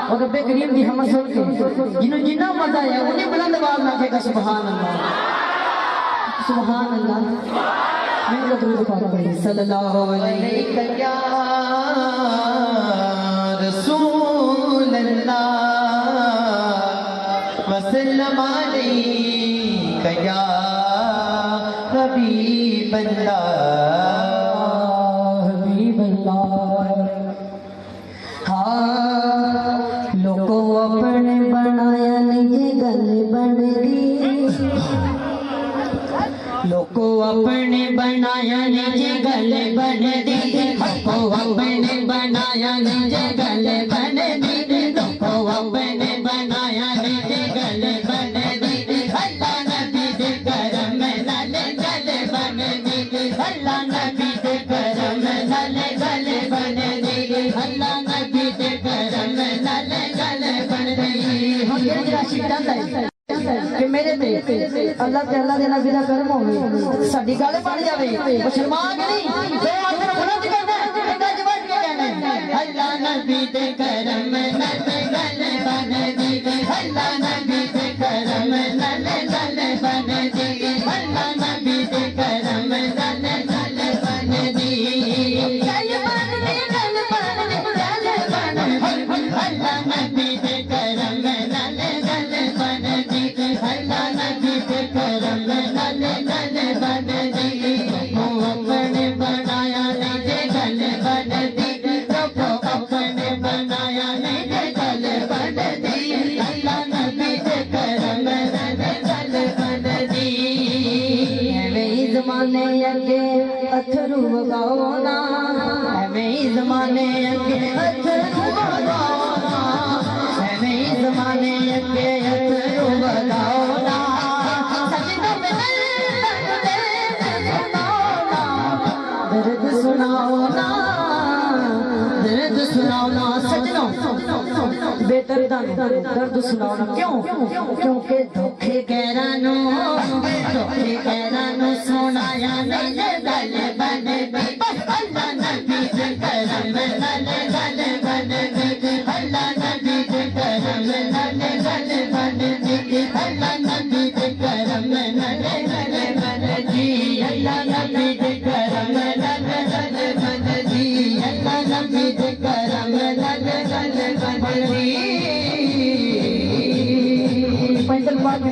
और रब्बे करीम की हमद सुन के जिन्हों जिन्ना मजा है उन्हें बुलंद आवाज में आखेगा सुभान अल्लाह सुभान अल्लाह। मैं दुरूद पाक पढ़े सल्लल्लाहु अलैहि रसूल अल्लाह वसल्लम अलैका या हबीब अल्लाह हबीब अल्लाह। हाँ लोगों अपने बनाया नहीं गल बन गई, लोगों अपने बनाया निजे गल बन दी, लोगों अपने बनाया निजे गल बन दी, लोगों अपने बनाया निजे गल बन दी। अल्लाह नबी दे करम नाल गल बन दी, अल्लाह नबी दे करम नाल गल बन दी, अल्लाह नबी दे करम नाल गल बन दी। हम ये राशि चाहता है कि मेरे पे अल्लाह ते अल्लाह दे नबी दा करम होवे, साडी गल बन जावे। मुसलमान नहीं दो हाथ बुलंद करना है, गज बन के कहना है अल्लाह नबी दे करम नाल गल बन दी, अल्लाह नबी दे करम नाल गल बन दी, अल्लाह नबी दे करम नाल गल बन दी। गल बन दी गल बन दी गल बन दी, अल्लाह नबी दे करम नाल गल बन दी, अल्लाह नबी दे करम नाल गल बन दी। लोगों अपने बनाया निजे गल बन दी, लोगों अपने बनाया निजे गल बन दी, अल्लाह नबी दे करम नाल गल बन दी। एवें ही ज़माने अगे अथरू वगाओ ना, एवें ही ज़माने अगे अथरू वगाओ ना, एवें ही ज़माने अगे अथरू वगाओ ना। सजदों में दर्द सुनाओ ना, दर्द सुनाओ ना सजनों, बेदर्दा दर्द सुनाओ ना। क्यों? क्योंकि धोखे गैरानों सुनाया नहीं गल बन दी, अल्लाह नबी दे करम नाल गल बन दी, अल्लाह नबी दे करम नाल गल बन दी, अल्लाह नबी दे करम नाल गल बन दी, अल्लाह नबी दे करम नाल गल बन दी, अल्लाह नबी दे करम नाल गल बन दी। पैदल पाक